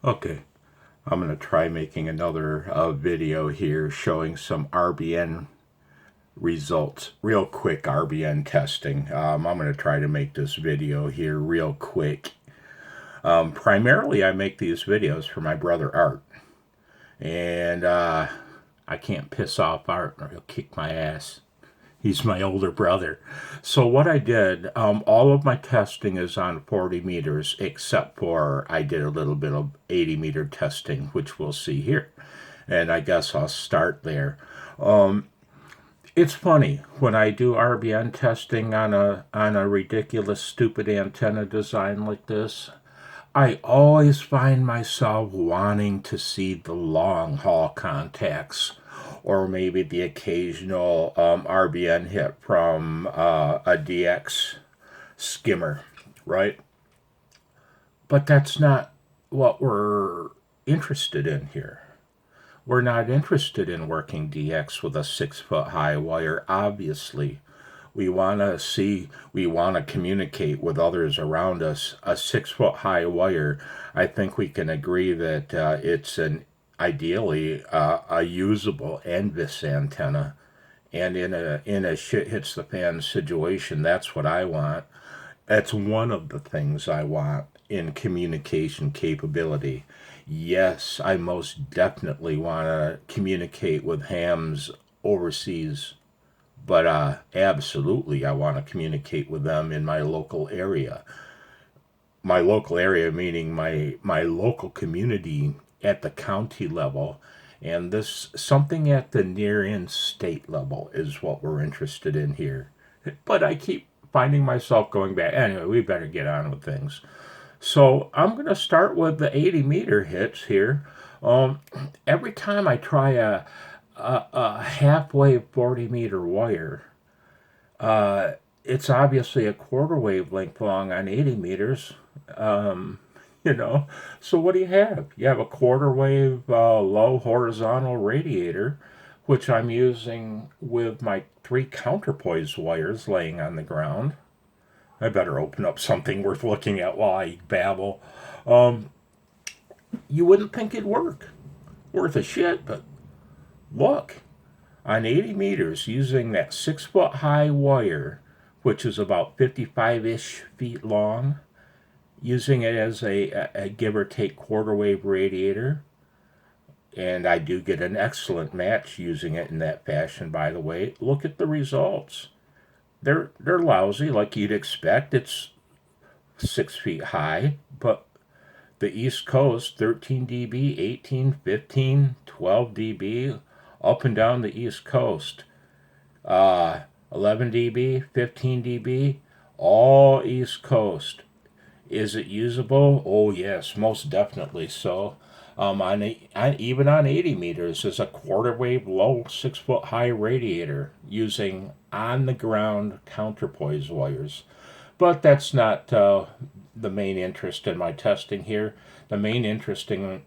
Okay, I'm going to try making another video here showing some RBN results. Real quick RBN testing. I'm going to try to make this video here real quick. Primarily I make these videos for my brother Art. And I can't piss off Art or he'll kick my ass. He's my older brother. So what I did, all of my testing is on 40 meters, except for I did a little bit of 80 meter testing, which we'll see here. And I guess I'll start there. It's funny, when I do RBN testing on a ridiculous, stupid antenna design like this, I always find myself wanting to see the long haul contacts, or maybe the occasional RBN hit from a DX skimmer, right? But that's not what we're interested in here. We're not interested in working DX with a 6-foot high wire, obviously. We want to communicate with others around us. A 6-foot high wire, I think we can agree that it's ideally a usable NVIS antenna. And in a shit hits the fan situation, that's what I want. That's one of the things I want in communication capability. Yes, I most definitely want to communicate with hams overseas, but absolutely I want to communicate with them in my local area. My local area meaning my local community at the county level, and this something at the near in state level is what we're interested in here. But I keep finding myself going back. Anyway, we better get on with things. So I'm going to start with the 80 meter hits here. Every time I try a half-wave 40 meter wire, it's obviously a quarter wavelength long on 80 meters. So what do you have? You have a quarter wave low horizontal radiator, which I'm using with my 3 counterpoise wires laying on the ground. I better open up something worth looking at while I babble. You wouldn't think it'd work. Worth a shit, but look. On 80 meters, using that 6-foot high wire, which is about 55-ish feet long, using it as a give or take quarter wave radiator, and I do get an excellent match using it in that fashion, by the way. Look at the results. They're lousy, like you'd expect. It's 6 feet high, but the East Coast, 13 dB, 18, 15, 12 dB, up and down the East Coast. 11 dB, 15 dB, all East Coast. Is it usable? Oh yes, most definitely so. Even on 80 meters is a quarter wave low 6-foot high radiator using on the ground counterpoise wires. But that's not the main interest in my testing here. The main interest in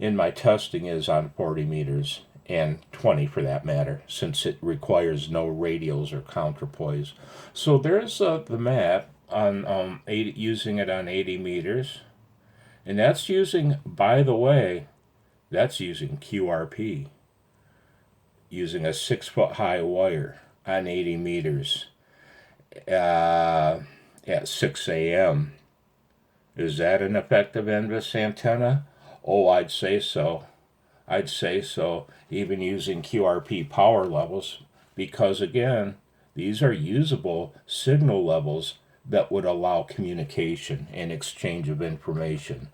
my testing is on 40 meters and 20 for that matter, since it requires no radials or counterpoise. So there's the map on 80, using it on 80 meters. And that's using, by the way, that's using QRP, using a 6-foot high wire on 80 meters at 6 a.m. Is that an effective NVIS antenna? Oh, I'd say so. I'd say so, even using QRP power levels, because again, these are usable signal levels that would allow communication and exchange of information.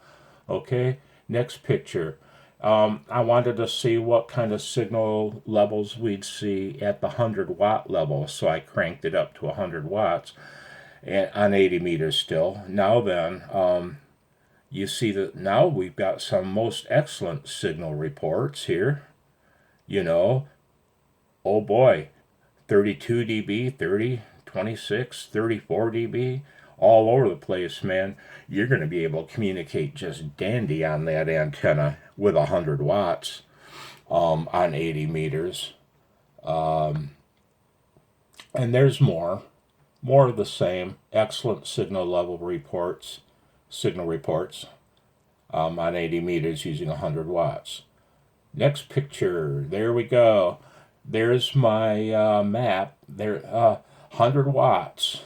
Okay, next picture. I wanted to see what kind of signal levels we'd see at the 100-watt level, so I cranked it up to 100 watts and on 80 meters still. Now then, you see that now we've got some most excellent signal reports here. Oh boy, 32 dB, 30, 26, 34 dB, all over the place, man. You're going to be able to communicate just dandy on that antenna with 100 watts on 80 meters. And there's more of the same excellent signal reports. on 80 meters using 100 watts. Next picture, there we go. There's my map. There, 100 watts.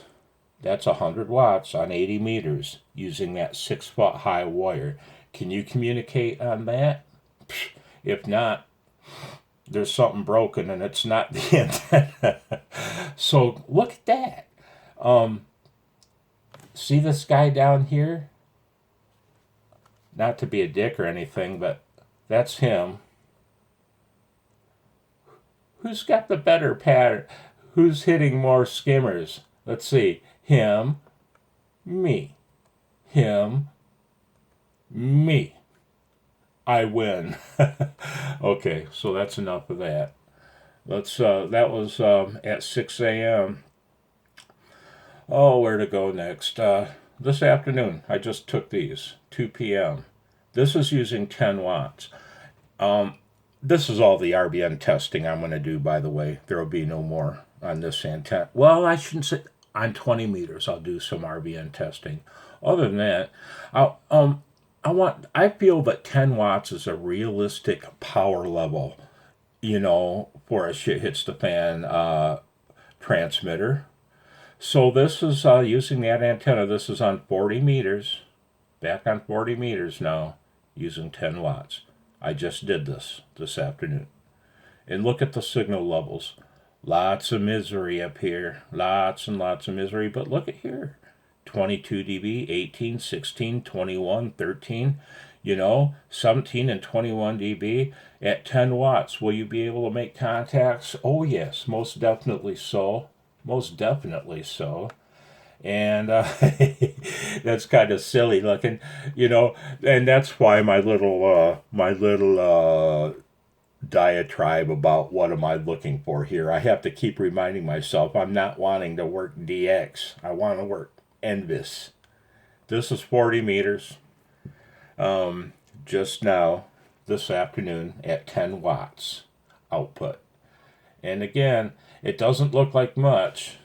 That's 100 watts on 80 meters using that 6-foot high wire. Can you communicate on that? If not, there's something broken and it's not the antenna. So look at that. See this guy down here? Not to be a dick or anything, but that's him. Who's got the better pattern? Who's hitting more skimmers? Let's see. Him, me. Him, me. I win. Okay, so that's enough of that. That was at 6 a.m. Oh, where to go next? This afternoon, I just took these, 2 p.m. This is using 10 watts. This is all the RBN testing I'm going to do, by the way. There will be no more on this antenna. Well, I shouldn't say on 20 meters. I'll do some RBN testing. Other than that, I feel that 10 watts is a realistic power level, for a shit hits the fan transmitter. So this is using that antenna. This is on 40 meters. Back on 40 meters now, using 10 watts. I just did this afternoon. And look at the signal levels. Lots of misery up here. Lots and lots of misery. But look at here. 22 dB, 18, 16, 21, 13, 17 and 21 dB at 10 watts. Will you be able to make contacts? Oh, yes, most definitely so. Most definitely so. And that's kind of silly looking, and that's why my little diatribe about what am I looking for here. I have to keep reminding myself I'm not wanting to work DX. I want to work NVIS. This is 40 meters. Just now, this afternoon at 10 watts output. And again, it doesn't look like much.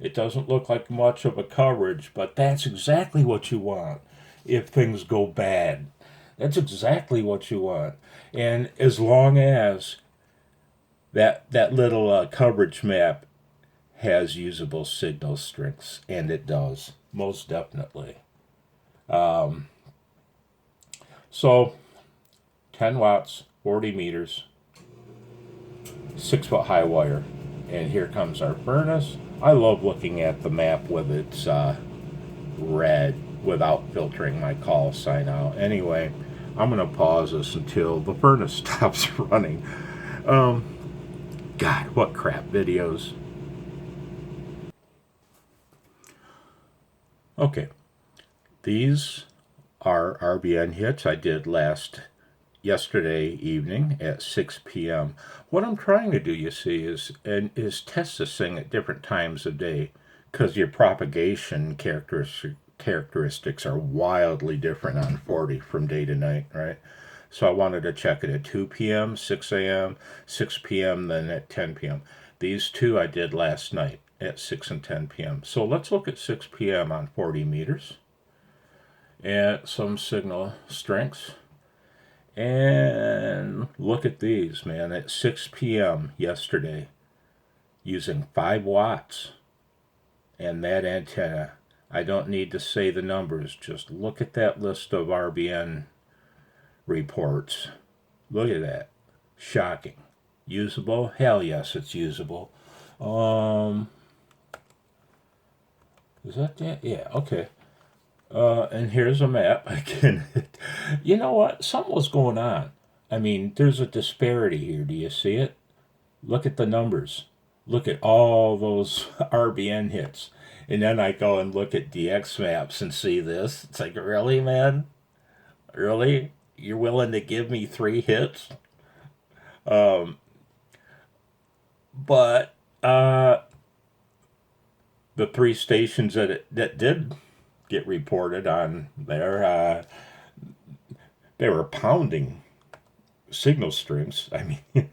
It doesn't look like much of a coverage, but that's exactly what you want if things go bad. That's exactly what you want. And as long as that little coverage map has usable signal strengths, and it does, most definitely. So 10 watts, 40 meters, 6-foot high wire. And here comes our furnace. I love looking at the map with its red without filtering my call sign out. Anyway, I'm going to pause this until the furnace stops running. God, what crap videos. Okay, these are RBN hits I did yesterday evening at 6 p.m. What I'm trying to do, you see, is test this thing at different times of day, because your propagation characteristics are wildly different on 40 from day to night, right? So I wanted to check it at 2 p.m., 6 a.m., 6 p.m., then at 10 p.m. These two I did last night at 6 and 10 p.m. So let's look at 6 p.m. on 40 meters and some signal strengths. And look at these, man, at 6 p.m. yesterday, using 5 watts. And that antenna, I don't need to say the numbers, just look at that list of RBN reports. Look at that. Shocking. Usable? Hell yes, it's usable. Is that? Yeah, okay. And here's a map again. You know what? Something was going on. I mean, there's a disparity here. Do you see it? Look at the numbers. Look at all those RBN hits. And then I go and look at DX maps and see this. It's like, really, man? Really? You're willing to give me 3 hits? But the 3 stations that did get reported on there, they were pounding signal strings. I mean,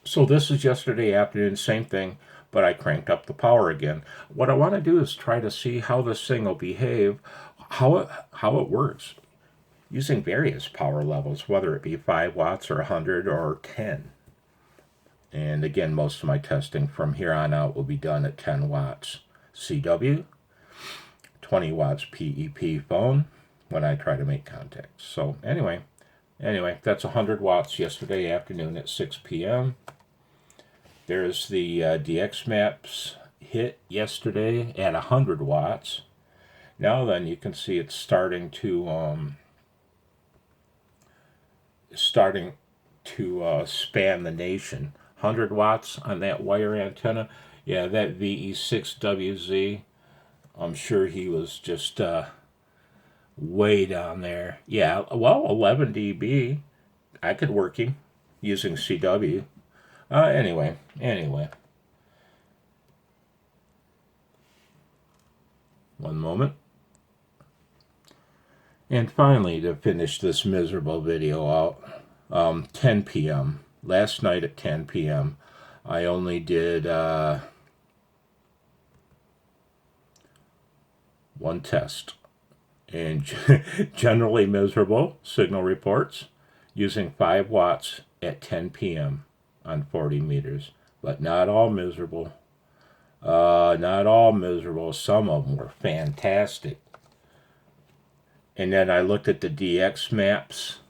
so this is yesterday afternoon, same thing, but I cranked up the power again. What I want to do is try to see how this thing will behave, how it works using various power levels, whether it be 5 watts or 100 or 10. And again, most of my testing from here on out will be done at 10 watts CW, 20 watts PEP phone when I try to make contacts. So anyway, that's 100 watts yesterday afternoon at 6 p.m. There's the DX maps hit yesterday at 100 watts. Now then, you can see it's starting to span the nation. 100 watts on that wire antenna. Yeah, that VE6WZ. I'm sure he was just way down there. Yeah, well, 11 dB. I could work him using CW. Anyway. One moment. And finally, to finish this miserable video out, 10 p.m. Last night at 10 p.m., I only did one test. And generally miserable signal reports using 5 watts at 10 p.m. on 40 meters. But not all miserable. Not all miserable. Some of them were fantastic. And then I looked at the DX maps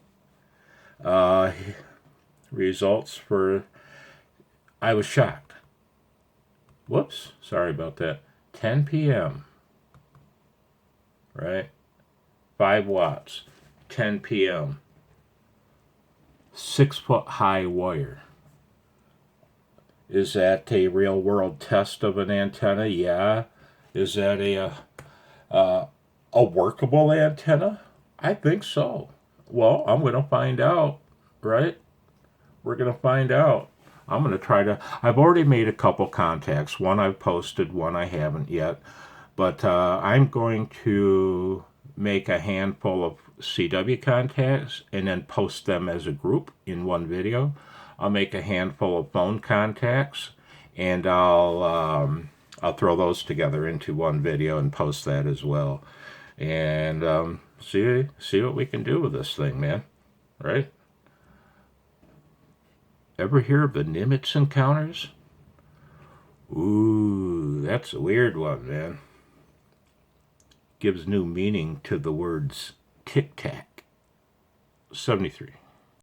results for, I was shocked. Whoops, sorry about that. 10 p.m. Right? 5 watts, 10 p.m. 6-foot high wire. Is that a real world test of an antenna? Yeah. Is that a workable antenna? I think so. Well, I'm going to find out, right? We're going to find out. I'm going to try to, I've already made a couple contacts. One I've posted, one I haven't yet. But I'm going to make a handful of CW contacts and then post them as a group in one video. I'll make a handful of phone contacts and I'll throw those together into one video and post that as well. And see what we can do with this thing, man. Right? Ever hear of the Nimitz encounters? Ooh, that's a weird one, man. Gives new meaning to the words tic-tac. 73.